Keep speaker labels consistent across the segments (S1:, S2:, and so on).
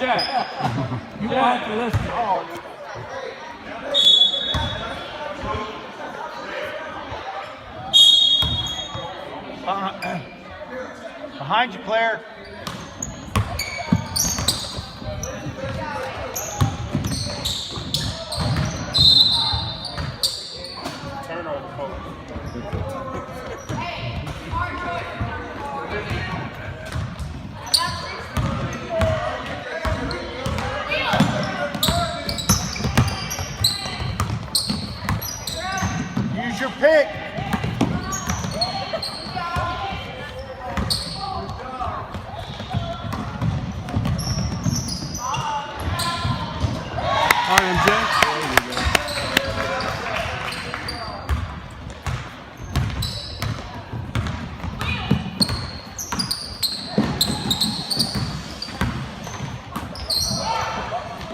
S1: You want to listen.
S2: Behind you, Claire.
S3: Turnover, coach.
S2: Use your pick.
S1: All right, MJ.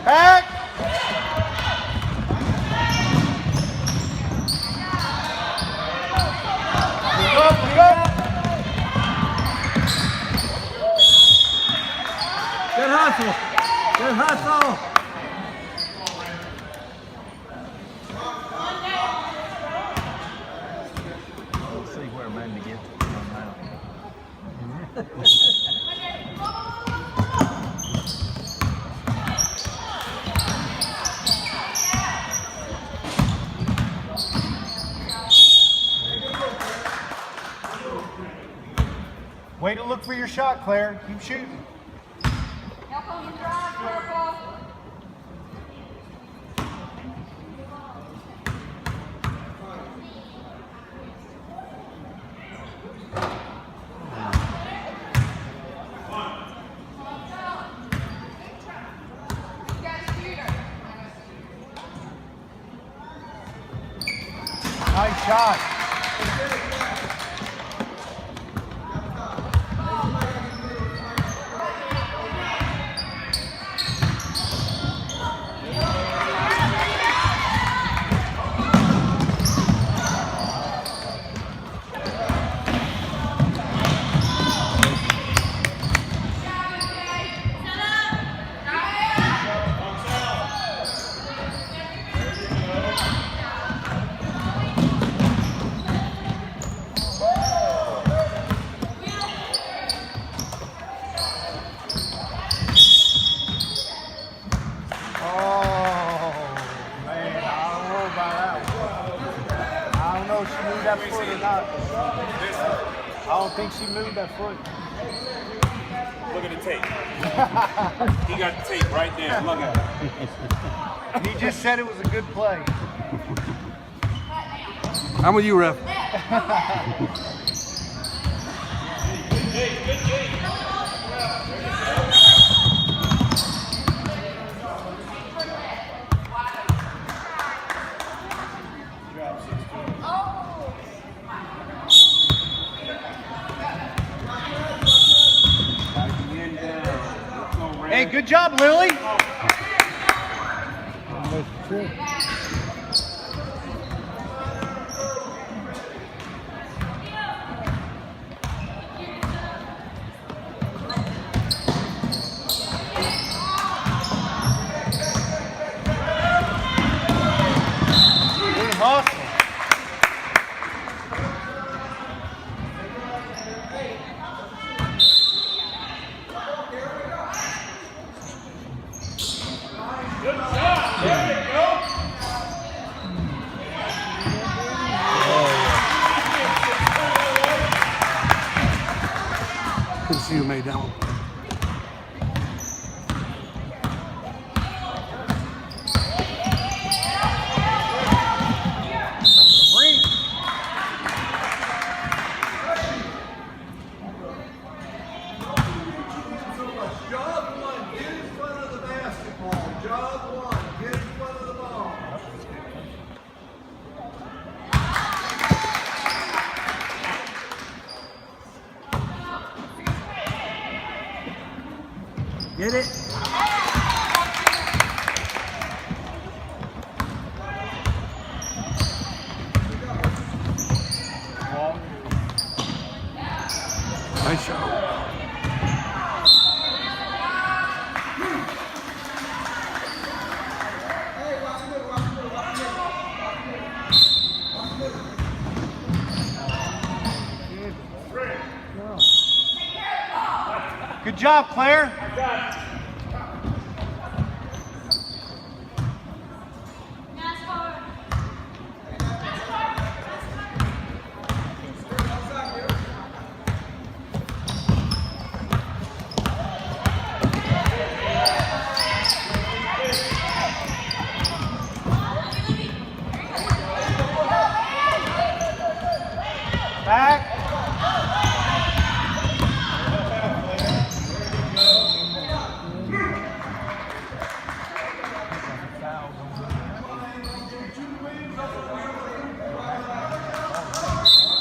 S2: Back. Look up.
S1: Good hustle. Good hustle. Let's see where Amanda gets it from now.
S2: Way to look for your shot, Claire. Keep shooting.
S4: Help on your drive, Purple.
S2: Nice shot. That foot or not. I don't think she moved that foot.
S3: Look at the tape. He got the tape right there. Look at it.
S2: He just said it was a good play.
S1: I'm with you, ref.
S2: Hey, good job, Lily. Good hustle.
S1: Couldn't see who made that one.
S5: Job one, get in front of the basketball. Job one, get in front of the ball.
S1: Get it? Nice shot.
S2: Good job, Claire. Back.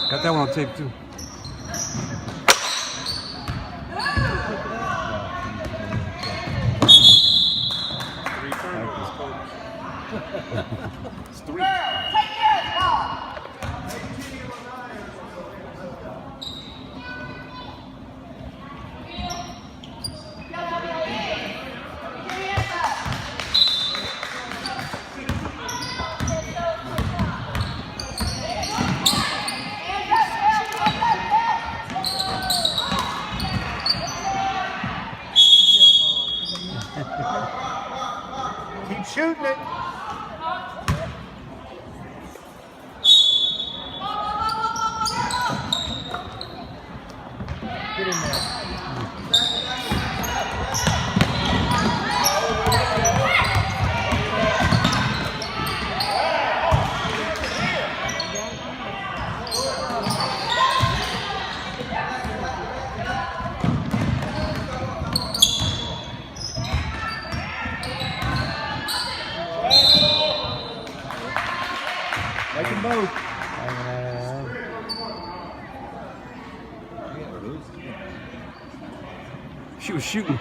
S1: Got that one on tape too.
S3: Three turnovers, coach. It's three.
S4: Take care of the ball.
S2: Keep shooting it. Get in there. Make them both.
S1: She was shooting.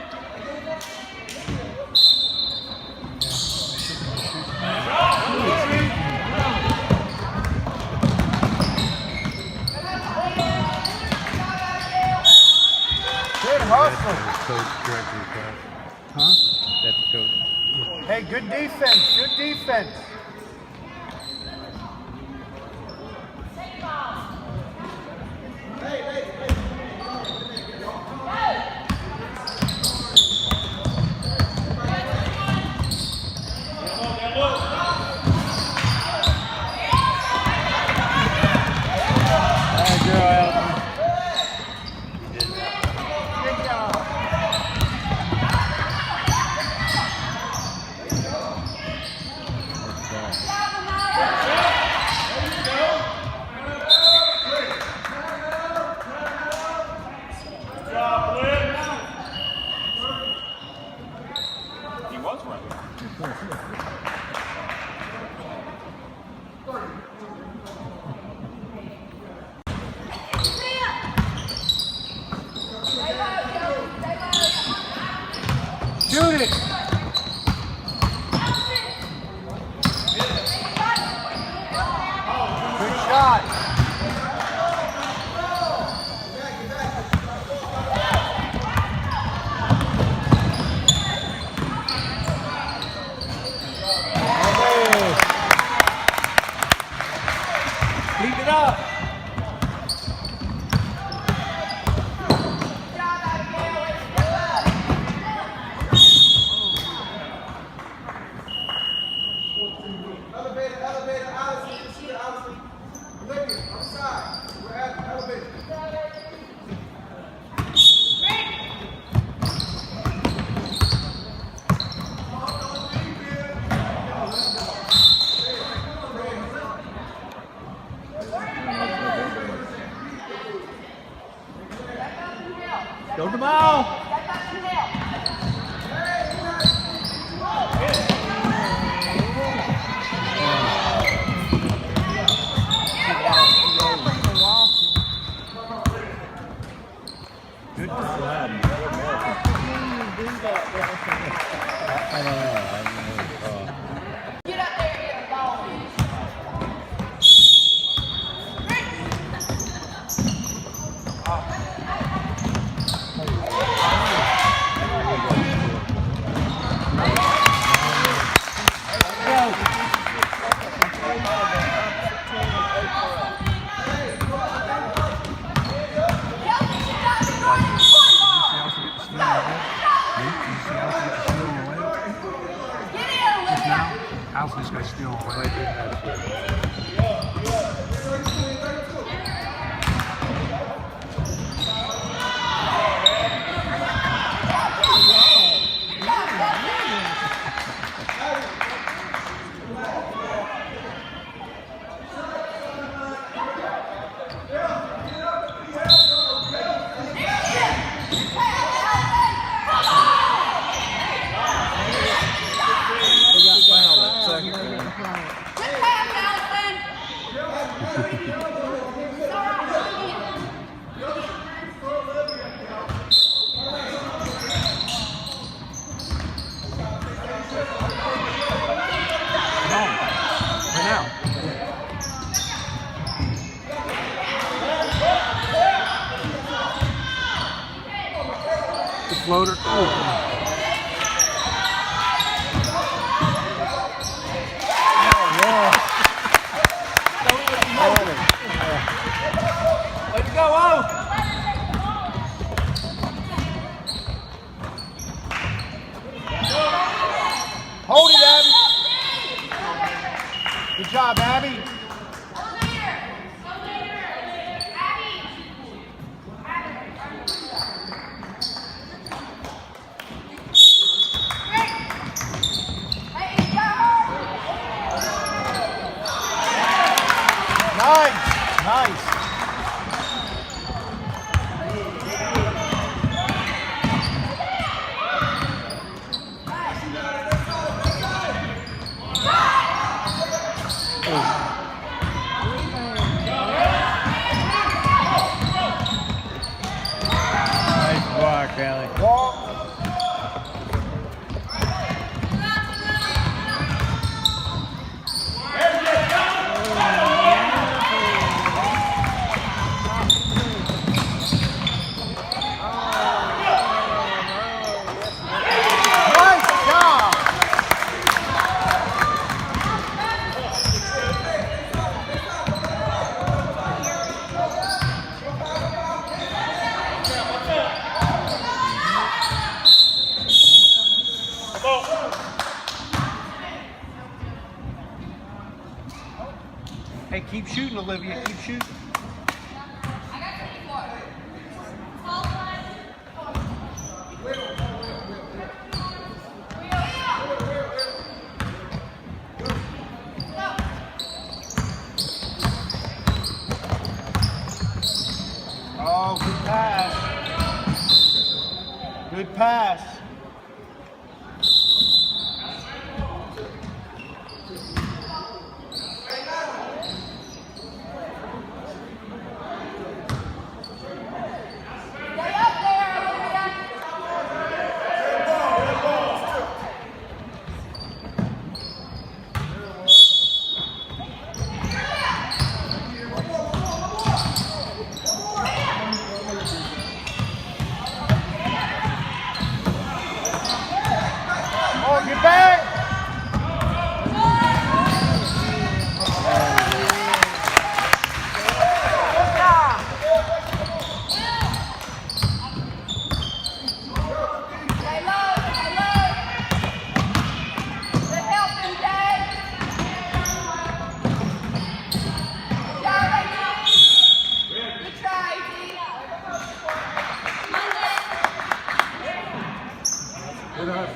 S2: Good hustle.
S6: Coach directing the class.
S1: Huh?
S6: That's the coach.
S2: Hey, good defense. Good defense.
S3: He was right.
S2: Shoot it. Good shot. Keep it up.
S5: Elevator, elevator, Allison. Shoot it, Allison. Olivia, outside. We're at the elevator.
S2: Go to the ball. Good job.
S6: I don't know. I don't know.
S4: Get up there and get the ball.
S1: See how she gets the floater. Ooh.
S2: Let's go, oh! Hold it, Abby. Good job, Abby. Nice, nice.
S6: Nice block, Allie.
S2: Walk. Nice job. Hey, keep shooting, Olivia. Keep shooting. Oh, good pass. Good pass.
S4: Stay up there, Olivia.
S2: Oh, get back.
S4: Stay low, stay low. Good help, MJ. Good job, baby. Good try, Z.
S1: Good enough.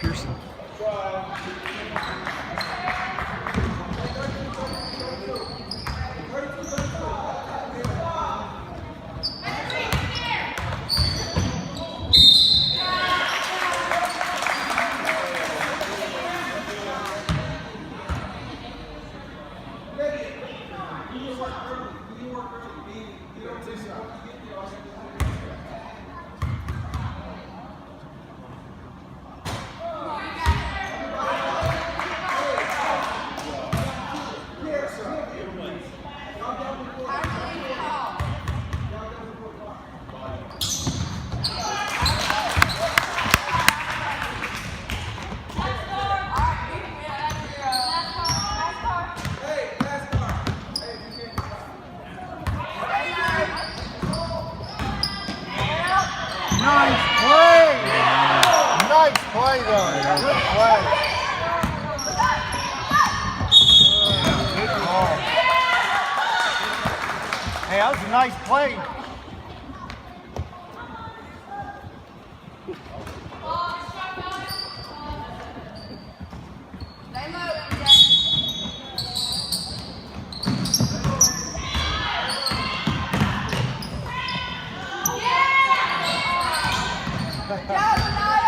S1: Pearson.
S2: Nice play. Nice play, though. Good play. Good call. Hey, that was a nice play.
S4: Stay low, MJ. Good job, Anaya.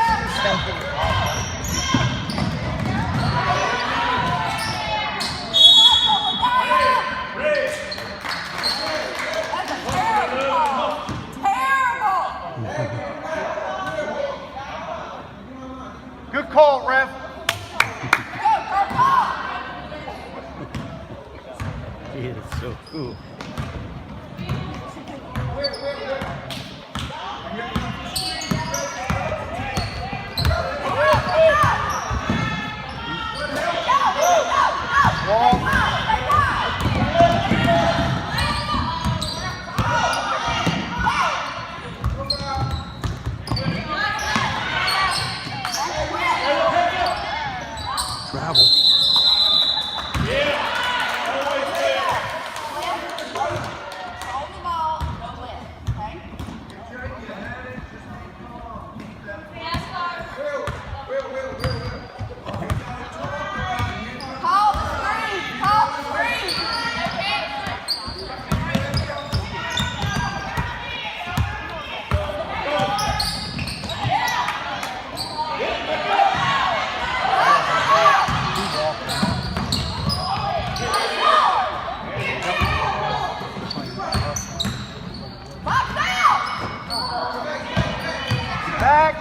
S2: Good call, ref.
S4: Go, Paul.
S6: He is so cool.
S1: Travel.
S4: Hold the ball, don't lift, okay? Call the screen, call the screen. Box out!
S2: Back.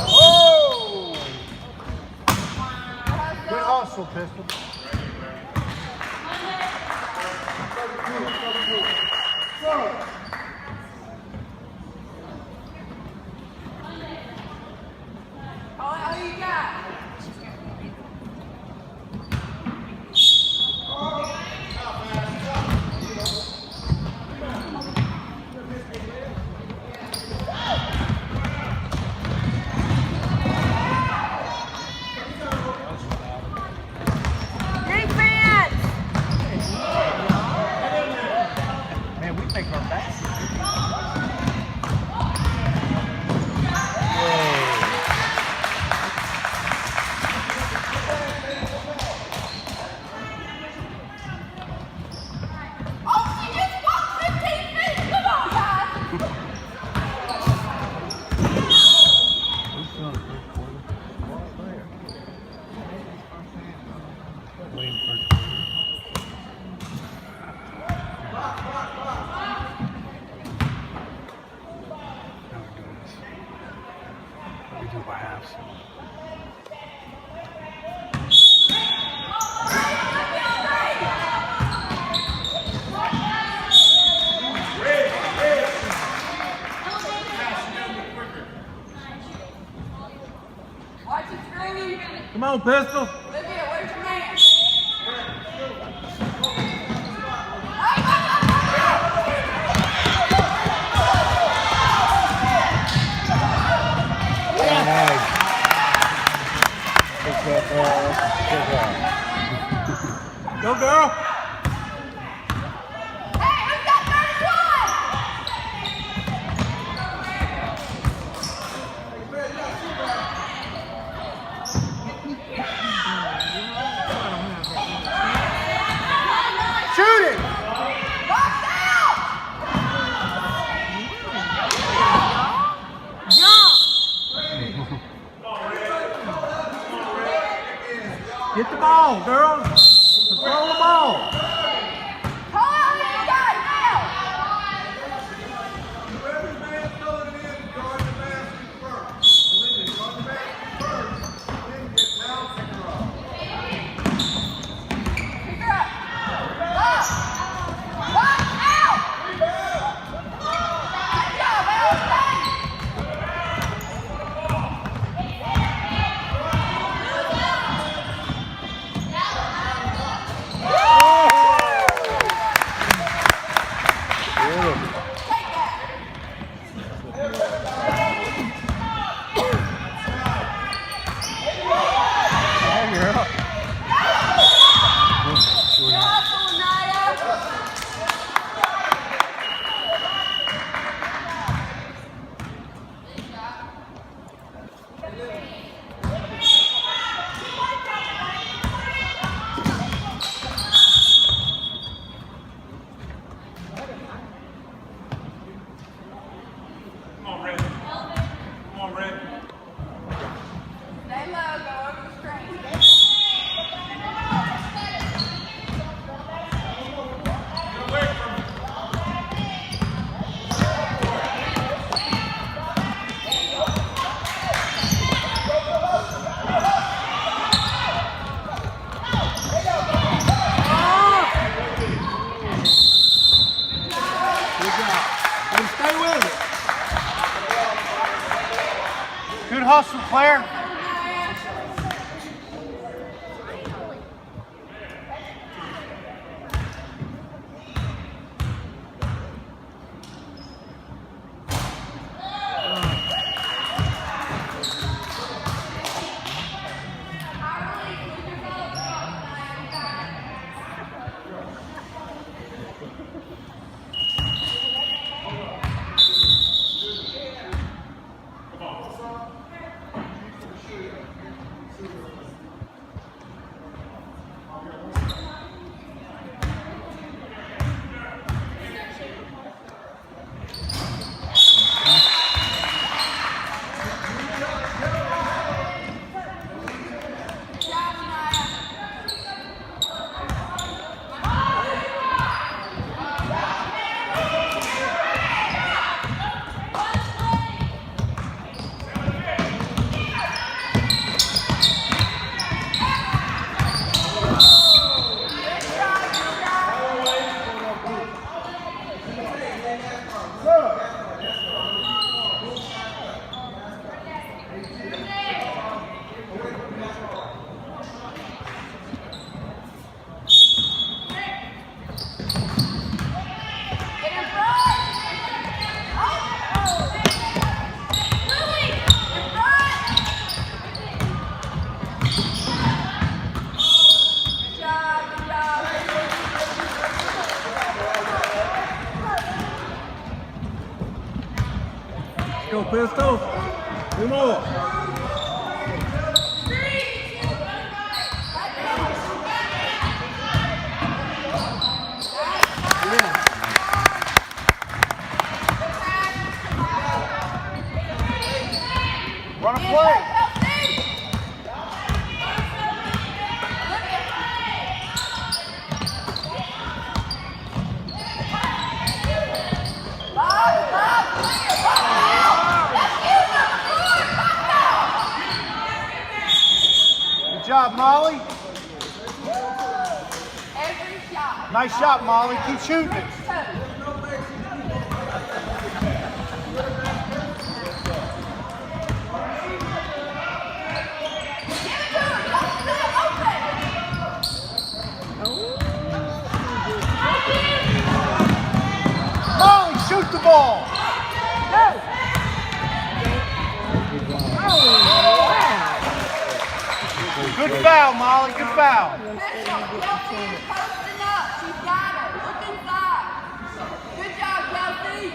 S2: Oh! Good hustle, Pistol.
S4: All you got. Defense!
S2: Man, we make our best.
S4: Oh, she just walked 15 feet. Come on, guys.
S1: Who's done first quarter? Waiting first quarter. Now we're doing this. We do by halves.
S4: Watch the screen.
S2: Come on, Pistol.
S4: Olivia, where's your man?
S6: Nice. Good job, girl. Good job.
S2: Go, girl.
S4: Hey, who's got 31?
S2: Shoot it.
S4: Box out!
S2: Get the ball, girls. Control the ball.
S4: Call out who you got now!
S5: Whoever's man throwing it in, guard the basket first. Olivia, guard the basket first. Then get down, pick her up.
S4: Pick her up. Box! Box out! Good job, Allison!
S2: Oh! hustle, Claire.
S1: Go, Pistol. Two more.
S2: Run a play. Good job, Molly.
S4: Every shot.
S2: Nice shot, Molly. Keep shooting it. Molly, shoot the ball. Good foul, Molly. Good foul.
S4: Posting up. She's got it. Look inside. Good job, Kelsey.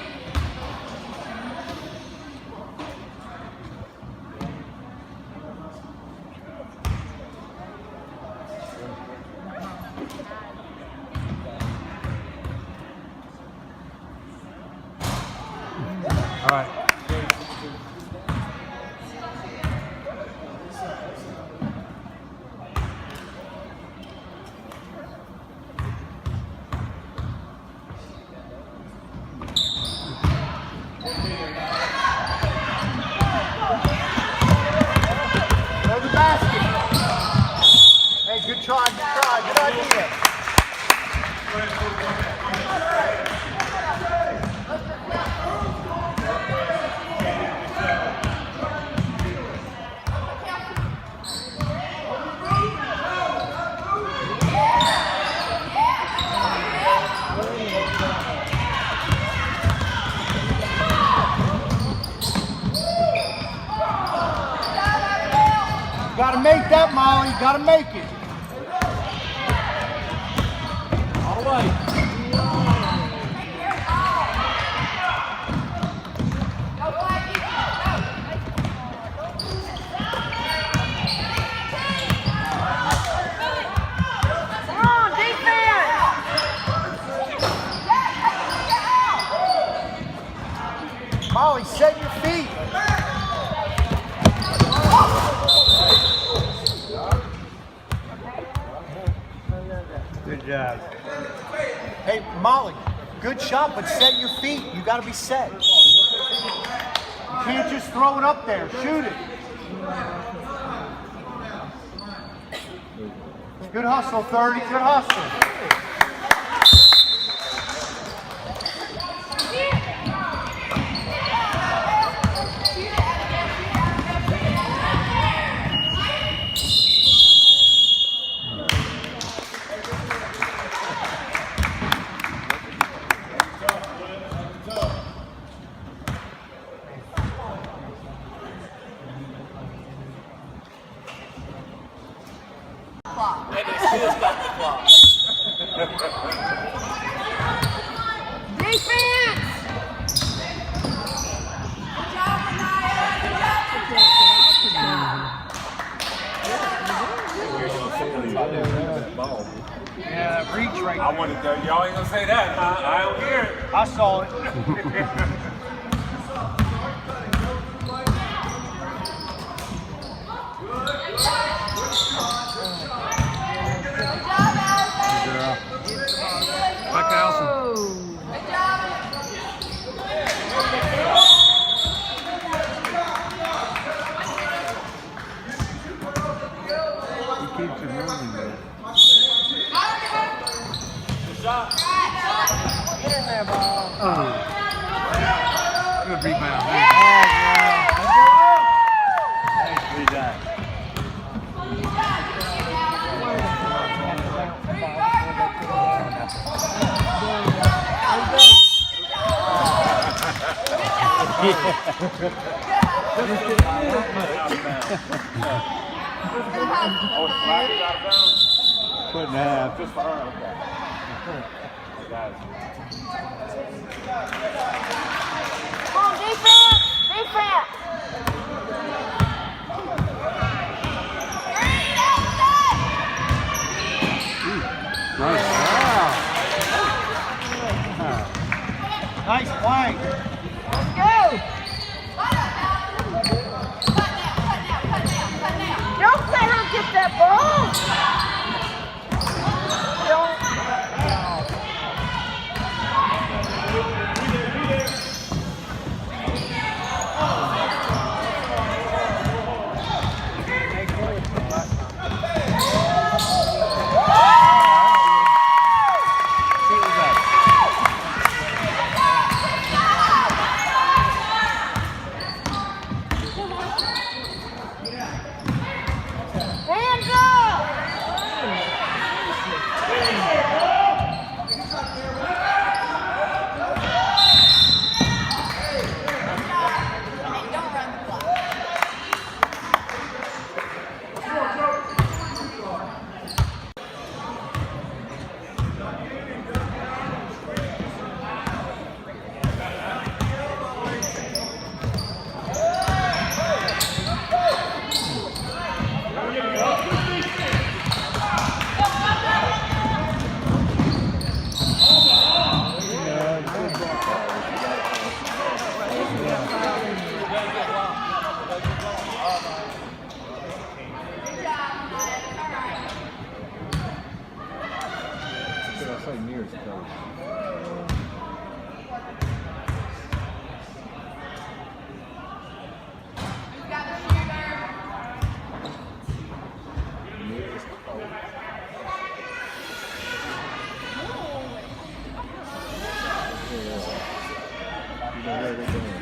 S2: All right. Throw the basket. Hey, good try, good idea. Gotta make that, Molly. Gotta make it. All the way. Molly, set your feet.
S6: Good job.
S2: Hey, Molly, good shot, but set your feet. You gotta be set. You can't just throw it up there. Shoot it. Good hustle, 30. Good hustle.
S4: Defense! Good job, Anaya. Good job, good job.
S2: Yeah, that reach right
S3: I wanted to, y'all ain't gonna say that, huh? I don't hear it.
S2: I saw it.
S4: Good job, Allison.
S1: Back to Allison.
S4: Good job.
S6: He keeps it moving there.
S1: Good rebound.
S6: Nicely done.
S3: Flag out of bounds.
S6: Foot and a half.
S3: Just for her, okay. Guys.
S4: Come on, defense! Defense!
S2: Nice play.
S4: Let's go! Don't let her get that ball! Don't. Hands up! Don't run the clock.
S6: That's like nearest coach.
S4: Who's got the shooter?
S6: Nearest coach. You know where they're going.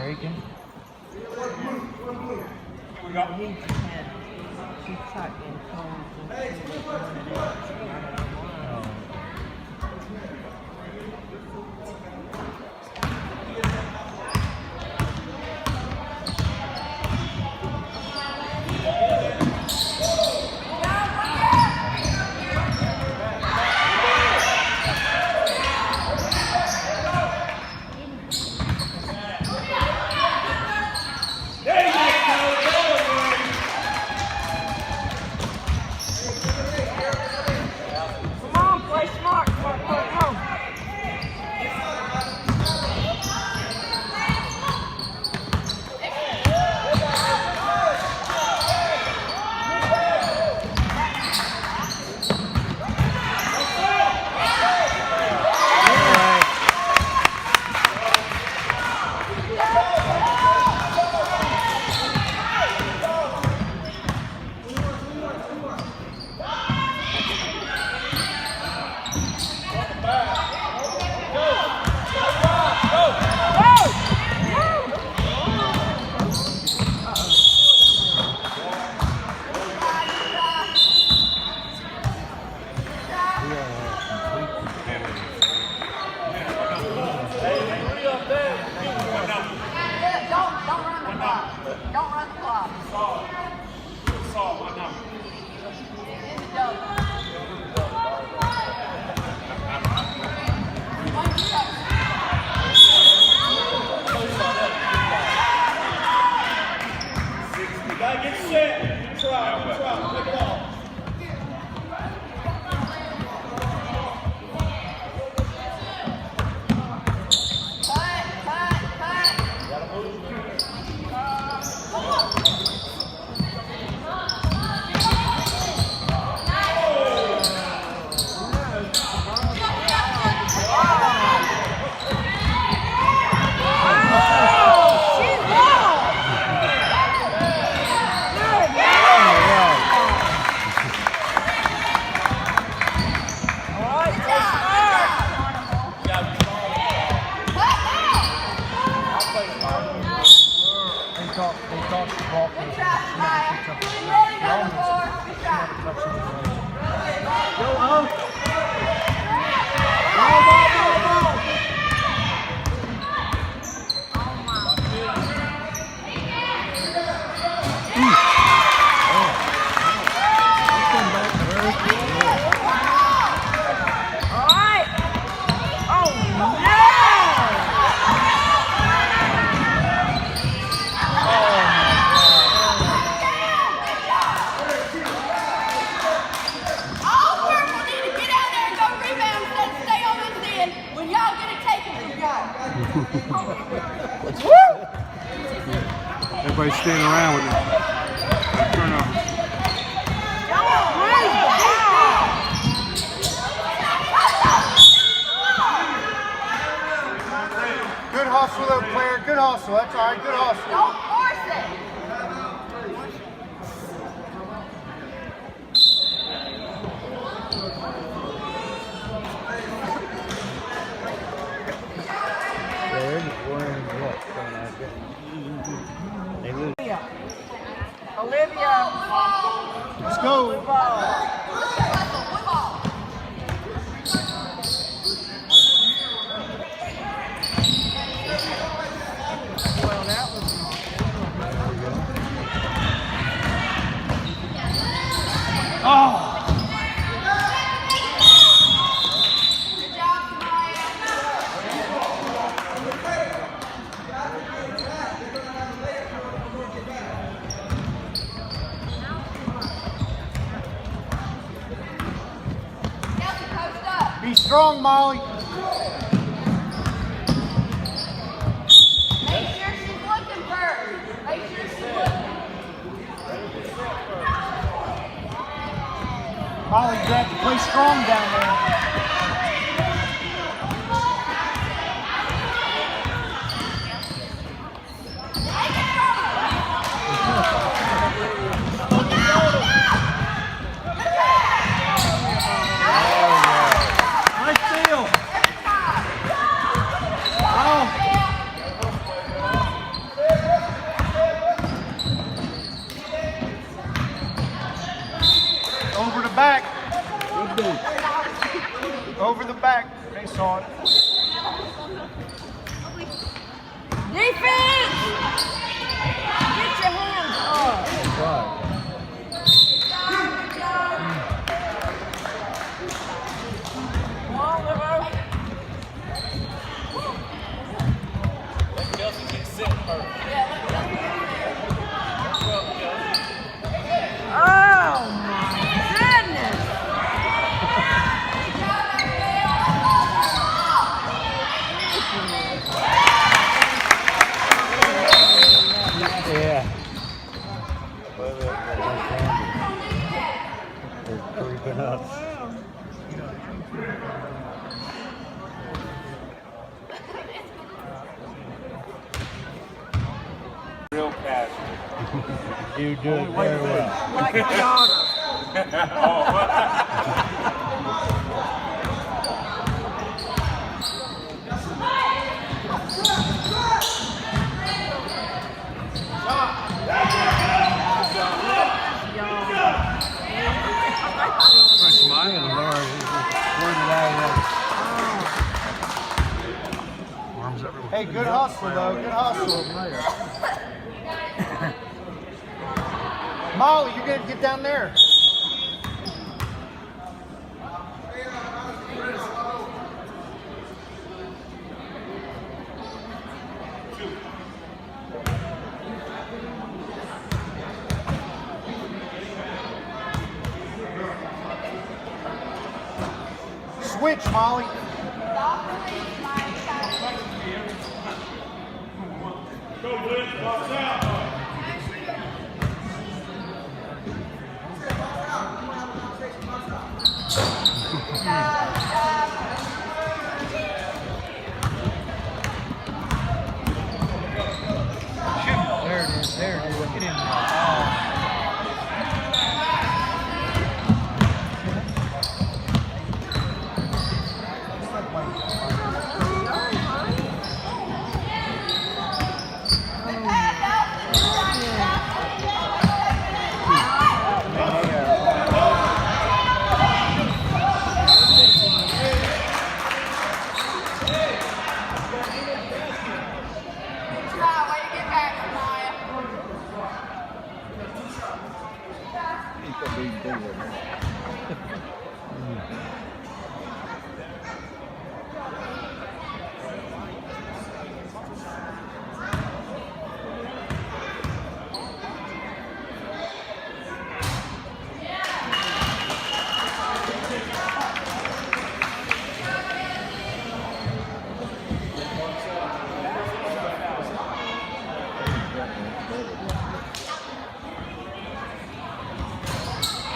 S2: American.
S1: Everybody's standing around with him. Turnover.
S2: Good hustle though, player. Good hustle. That's all right. Good hustle.
S4: Don't force it.
S6: They're wearing what? They lose.
S7: Olivia.
S2: Let's go.
S7: Well, that was
S2: Oh.
S4: Good job, Maya. Kelsey, post up.
S2: Be strong, Molly.
S4: Make sure she's looking first. Make sure she's looking.
S2: Molly, you have to play strong down there. Nice steal. Over the back. Over the back. They saw it.
S7: defense. Get your hands up. Come on, Liver.
S3: Let Kelsey get set first.
S7: Oh my goodness.
S6: Yeah. Well, they're creeping up.
S3: Real passion.
S6: You do it very well.
S7: Like my daughter.
S3: Oh, what?
S1: Smiling. Arms everywhere.
S2: Hey, good hustle though. Good hustle. Molly, you're gonna get down there. Switch, Molly.
S6: There it is. There it is. Get in there.
S4: Way to get back, Maya.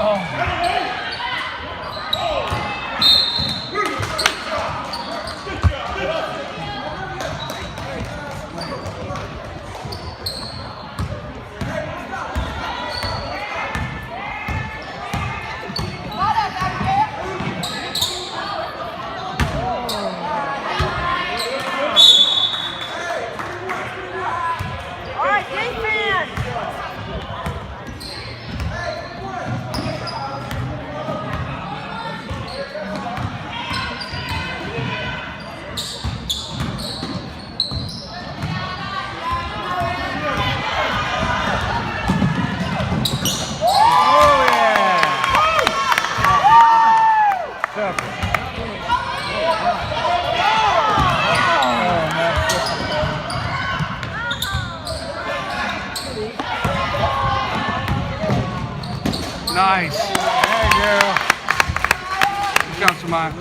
S7: All right, defense.
S6: Oh, yeah. Tough. Oh, man.
S1: Nice.
S6: Hey, girl.
S1: Counts for mine.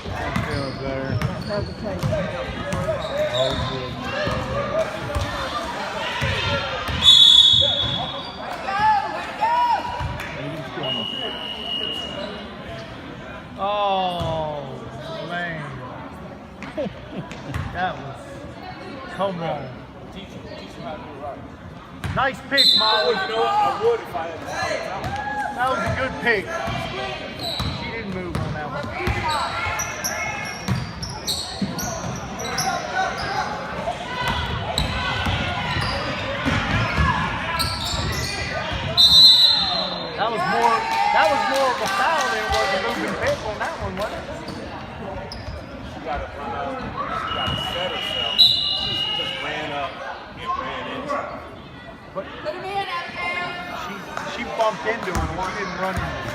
S6: That feels better. Oh, good. Oh, man. That was, come on.
S3: Teach him how to do it right.
S2: Nice pick, Molly.
S3: You know what? I would if I had time.
S2: That was a good pick. She didn't move on that one. That was more of a foul than it was a moving pick on that one, wasn't it?
S3: She got to run up. She got to set herself. She just ran up and ran into it.
S2: But
S4: Put him in, Abigail.
S2: she bumped into him. She didn't run into him.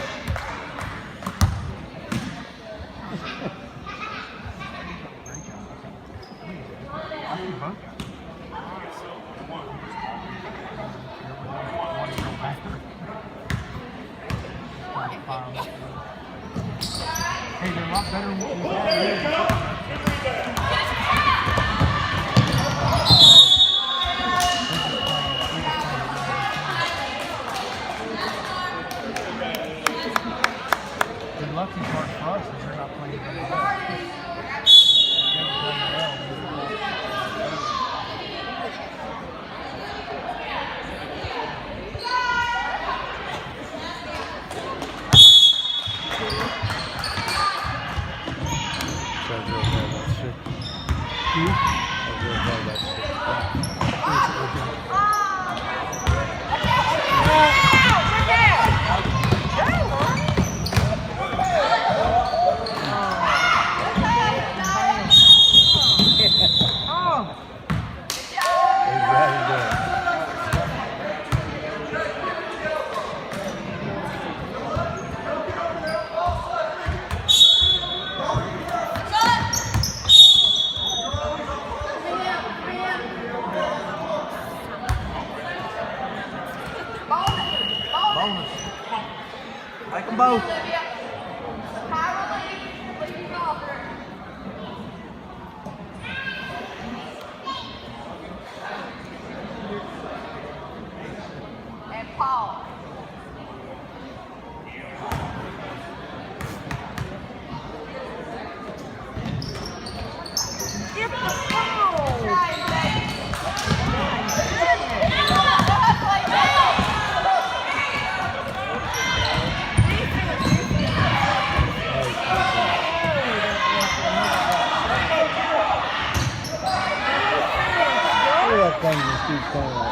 S2: Hey, they're a lot better than what we had. The lucky part for us is they're not playing very well. If they were playing well, we would have lost.
S6: So I drove there about 6. I drove there about 6. Exactly.
S2: Bonus. Like them both.
S4: Olivia. Power lead. Let's be off. And Paul.
S7: Get the ball.
S4: Try it, baby.
S6: Look at that thing just keeps going up.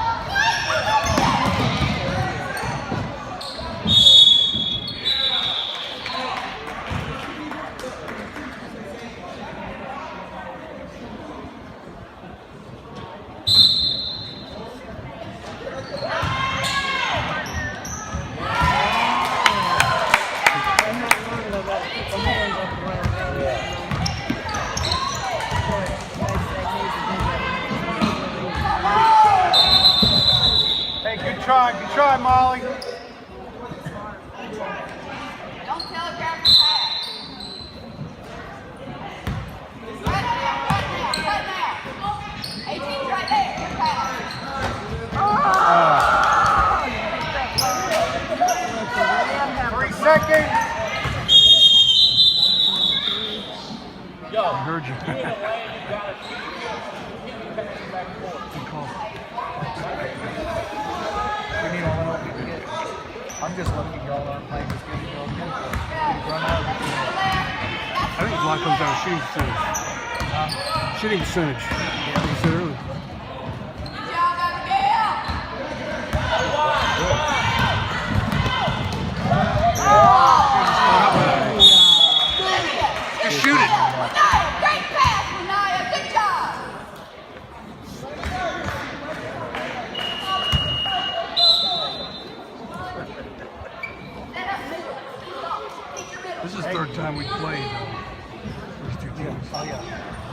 S2: Hey, good try, Molly.
S4: Don't telegraph the pass. Right now. 18's right there. Good pass.
S7: Three
S2: working.
S3: Yo,
S1: I heard you.
S3: you in the lane, you gotta keep passing back and forth.
S1: Good call.
S2: We need all the help we can get. I'm just lucky y'all aren't playing as good as y'all can. Run out of the
S1: I think a lot comes down to shooting percentage. Shooting percentage. Like you said earlier.
S4: Good job, Abigail.
S1: Just shoot it.
S4: Lanaya, great pass, Lanaya. Good job. Set up middle. Take your middle.
S1: This is the third time we played these two teams.
S2: Oh, yeah.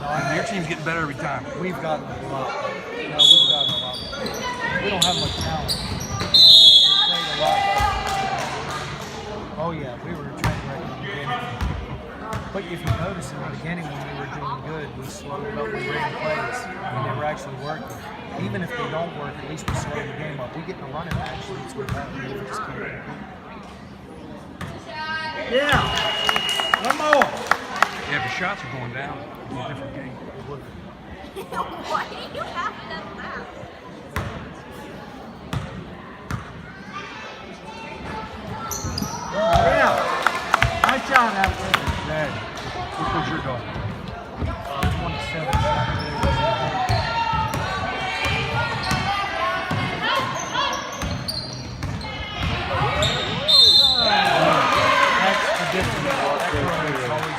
S1: And your team's getting better every time.
S2: We've gotten a lot. We've gotten a lot. We don't have much talent. We played a lot. Oh yeah, we were train wreck in the beginning. But if you notice in the beginning when we were doing good, we slowed up, we ran plays, and they were actually working. Even if they don't work, at least we slow the game up. We get in a running match leads with that, and we just can't compete.
S5: Yeah. One more.
S1: Yeah, if the shots are going down, it'll be a different game.
S7: Why do you have to laugh?
S5: Yeah. Nice shot, Abigail.
S1: Ned, which one's your dog?
S2: 27. That's the difference. That girl is always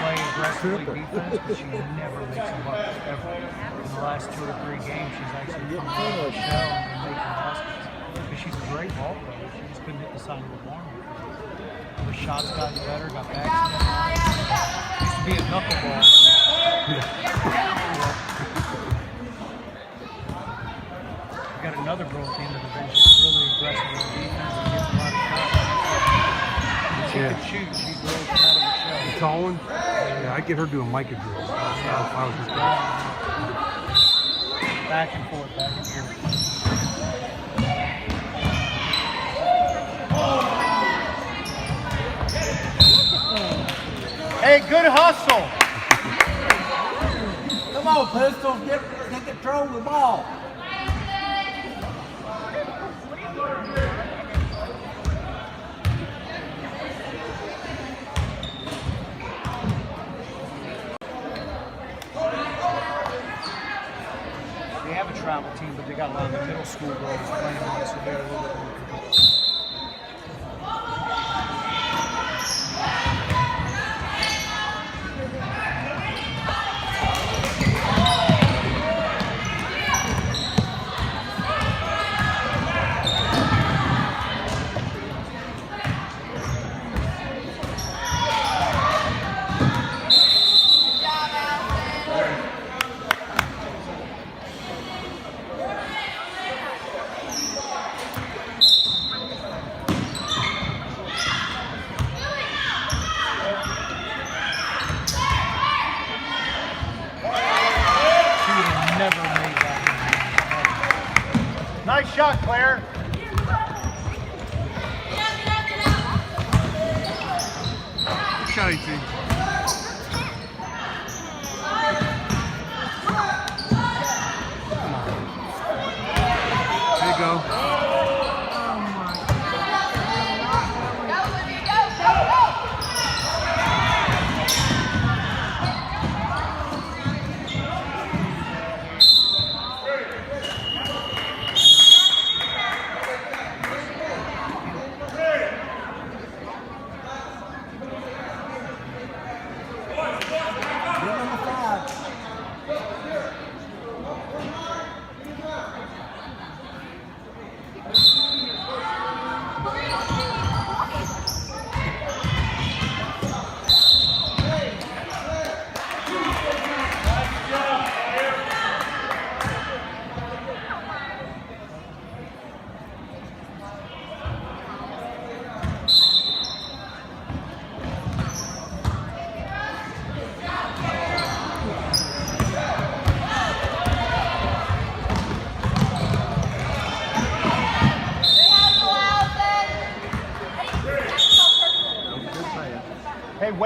S2: play aggressively defense, but she never makes them up, ever. In the last 2 or 3 games, she's actually coming out of the shell and making baskets. Because she's a great ball player. She just couldn't hit the side of the barn. Her shots gotten better, got back. Used to be a knuckleball. We got another girl at the end of the bench that's really aggressive on defense and gets a lot of shots. She
S1: Yeah.
S2: could shoot. She'd really come out of the shell.
S1: The tall one? Yeah, I'd get her doing Micah drills. If I was her coach.
S2: Back and forth, back and forth. Hey, good hustle.
S5: Come on, Pistol. Get control of the ball.
S2: They have a travel team, but they got a lot of the middle school girls playing on it, so they're a little bit more competitive.
S4: Good job, Allison.
S2: She would have never made that. Nice shot, Claire.
S1: Good shot, 18. There you go.
S4: Go, Olivia, go, go, go.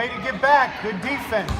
S2: Way to get back. Good defense.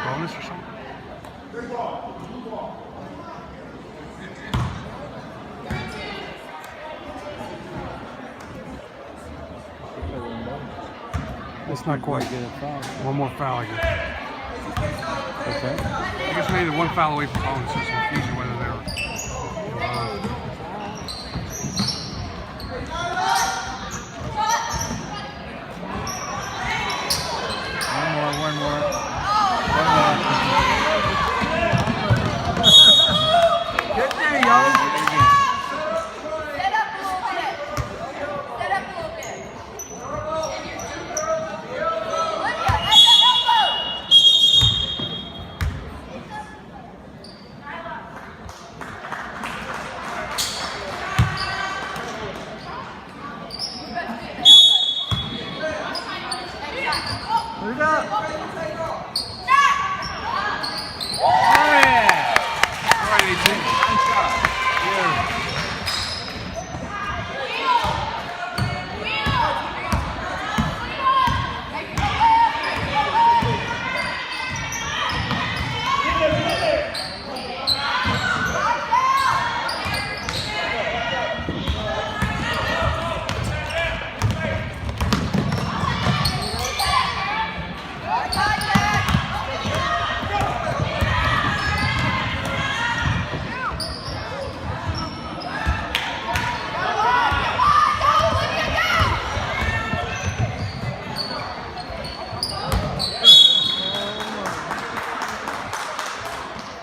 S1: Bonus or something? It's not quite.
S6: Get a foul.
S1: One more foul, I guess.
S6: Okay.
S1: I guess maybe one foul away from bonus. It's confusing whether they're.
S6: One more.
S2: Get there, young.
S4: Set up a little bit. Set up a little bit. Olivia, at the elbow.
S2: Put it up.
S1: All right, 18.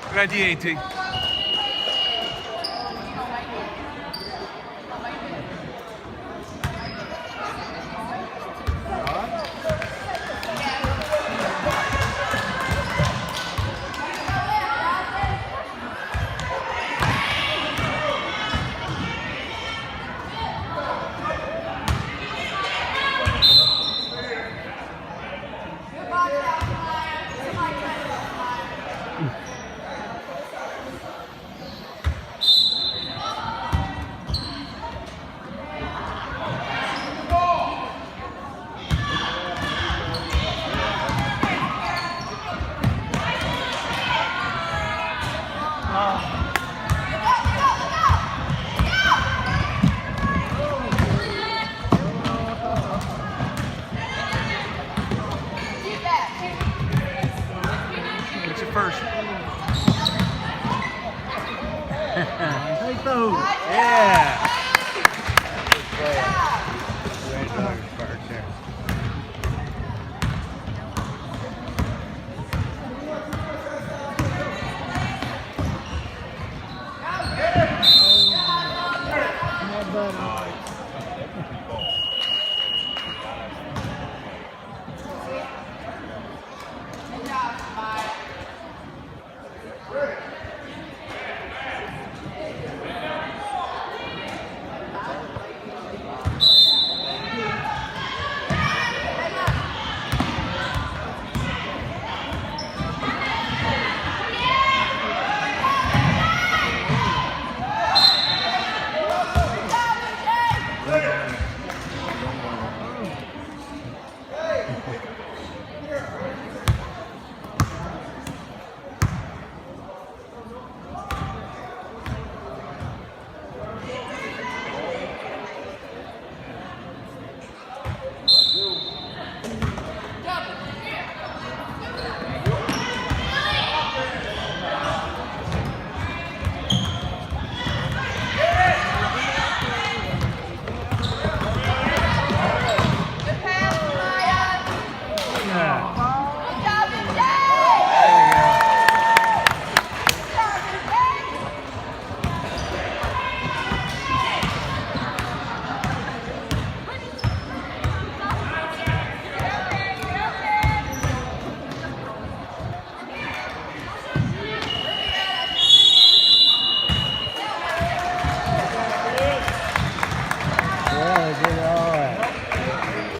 S1: Good idea, AT.